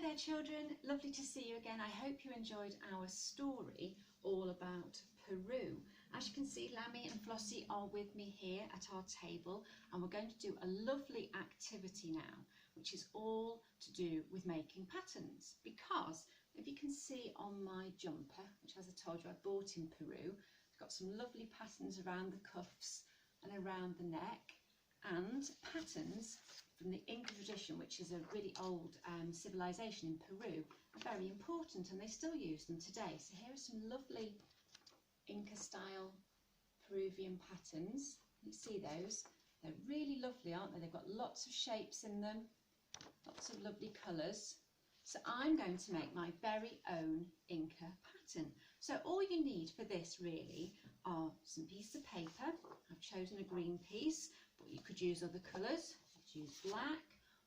there children, lovely to see you again. I hope you enjoyed our story all about Peru. As you can see, Lammy and Flossie are with me here at our table, and we're going to do a lovely activity now, which is all to do with making patterns. Because if you can see on my jumper, which as I told you I bought in Peru, it's got some lovely patterns around the cuffs and around the neck, and patterns from the Inca tradition, which is a really old civilization in Peru, are very important, and they still use them today. So here are some lovely Inca style Peruvian patterns. You see those? They're really lovely, aren't they? They've got lots of shapes in them, lots of lovely colours. So I'm going to make my very own Inca pattern. So all you need for this really are some pieces of paper. I've chosen a green piece, but you could use other colours. You could use black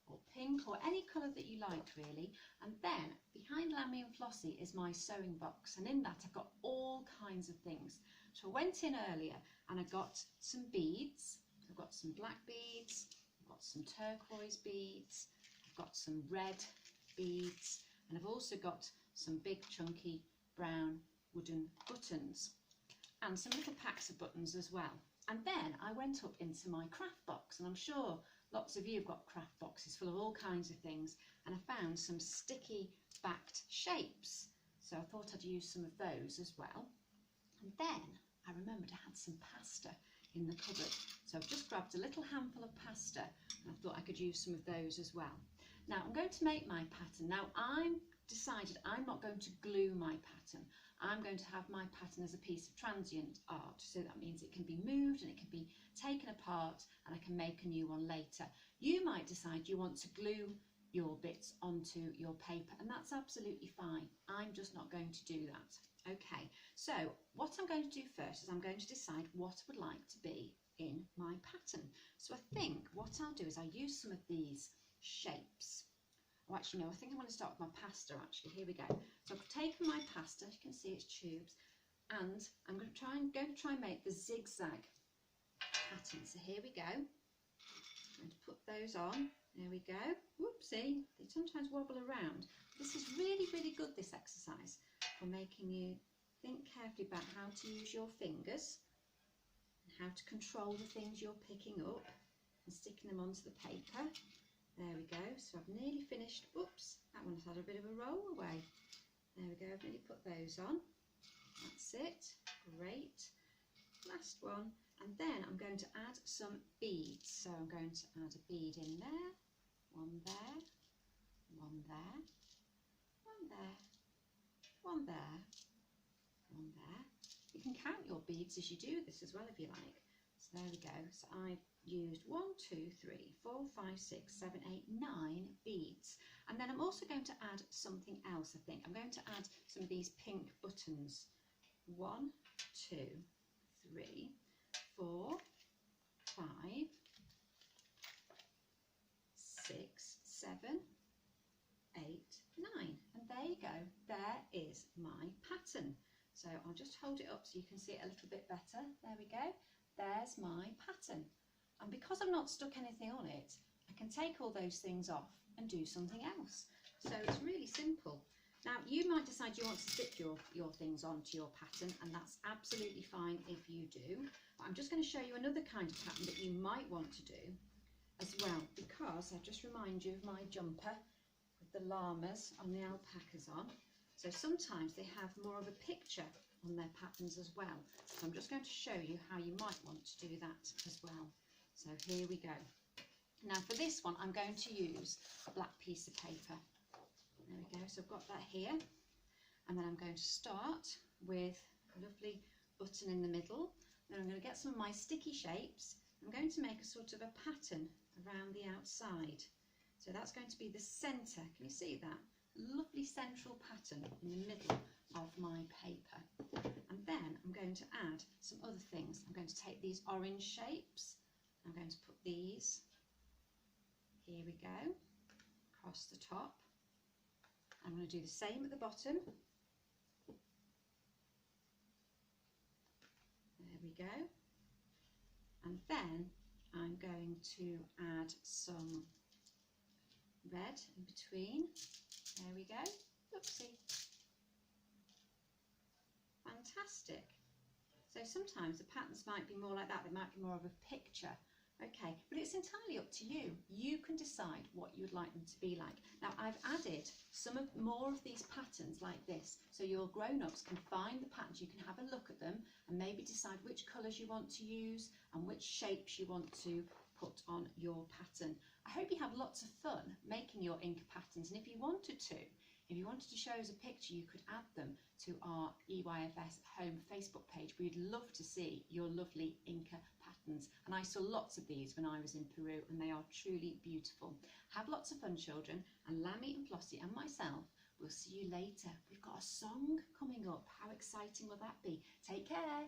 or pink or any colour that you like really. And then behind Lammy and Flossie is my sewing box, and in that I've got all kinds of things. So I went in earlier and I got some beads. I've got some black beads, I've got some turquoise beads, I've got some red beads, and I've also got some big chunky brown wooden buttons and some little packs of buttons as well. And then I went up into my craft box, and I'm sure lots of you have got craft boxes full of all kinds of things, and I found some sticky backed shapes, so I thought I'd use some of those as well. And then I remembered I had some pasta in the cupboard, so I've just grabbed a little handful of pasta, and I thought I could use some of those as well. Now I'm going to make my pattern. Now I'm decided I'm not going to glue my pattern. I'm going to have my pattern as a piece of transient art, so that means it can be moved and it can be taken apart and I can make a new one later. You might decide you want to glue your bits onto your paper, and that's absolutely fine. I'm just not going to do that. Okay, so what I'm going to do first is I'm going to decide what I would like to be in my pattern. So I think what I'll do is I'll use some of these shapes. Oh, actually no, I think I want to start with my pasta actually. Here we go. So I've taken my pasta, you can see it's tubes, and I'm going to try and make the zigzag pattern. So here we go. I'm going to put those on. There we go. Whoopsie, they sometimes wobble around. This is really, really good, this exercise, for making you think carefully about how to use your fingers and how to control the things you're picking up and sticking them onto the paper. There we go. So I've nearly finished. Oops, that one's had a bit of a roll away. There we go. I've nearly put those on. That's it. Great. Last one. And then I'm going to add some beads. So I'm going to add a bead in there. One there. One there. One there. One there. One there. You can count your beads as you do this as well if you like. So there we go. So I've used 1, 2, 3, 4, 5, 6, 7, 8, 9 beads. And then I'm also going to add something else, I think. I'm going to add some of these pink buttons. 1, 2, 3, 4, 5, 6, 7, 8, 9. And there you go. There is my pattern. So I'll just hold it up so you can see it a little bit better. There we go. There's my pattern. And because I've not stuck anything on it, I can take all those things off and do something else. So it's really simple. Now you might decide you want to stick your things onto your pattern, and that's absolutely fine if you do. But I'm just going to show you another kind of pattern that you might want to do as well, because I'll just remind you of my jumper with the llamas and the alpacas on. So sometimes they have more of a picture on their patterns as well. So I'm just going to show you how you might want to do that as well. So here we go. Now for this one I'm going to use a black piece of paper. There we go. So I've got that here, and then I'm going to start with a lovely button in the middle. Then I'm going to get some of my sticky shapes. I'm going to make a sort of a pattern around the outside. So that's going to be the centre. Can you see that? Lovely central pattern in the middle of my paper. And then I'm going to add some other things. I'm going to take these orange shapes. I'm going to put these, here we go, across the top. I'm going to do the same at the bottom. There we go. And then I'm going to add some red in between. There we go. Oopsie. Fantastic. So sometimes the patterns might be more like that. They might be more of a picture. Okay, but it's entirely up to you. You can decide what you'd like them to be like. Now I've added more of these patterns like this, so your grown-ups can find the patterns. You can have a look at them and maybe decide which colours you want to use and which shapes you want to put on your pattern. I hope you have lots of fun making your Inca patterns, and if you wanted to show us a picture, you could add them to our EYFS Home Facebook page. We'd love to see your lovely Inca patterns. And I saw lots of these when I was in Peru, and they are truly beautiful. Have lots of fun, children, and Lammy and Flossie and myself will see you later. We've got a song coming up. How exciting will that be? Take care.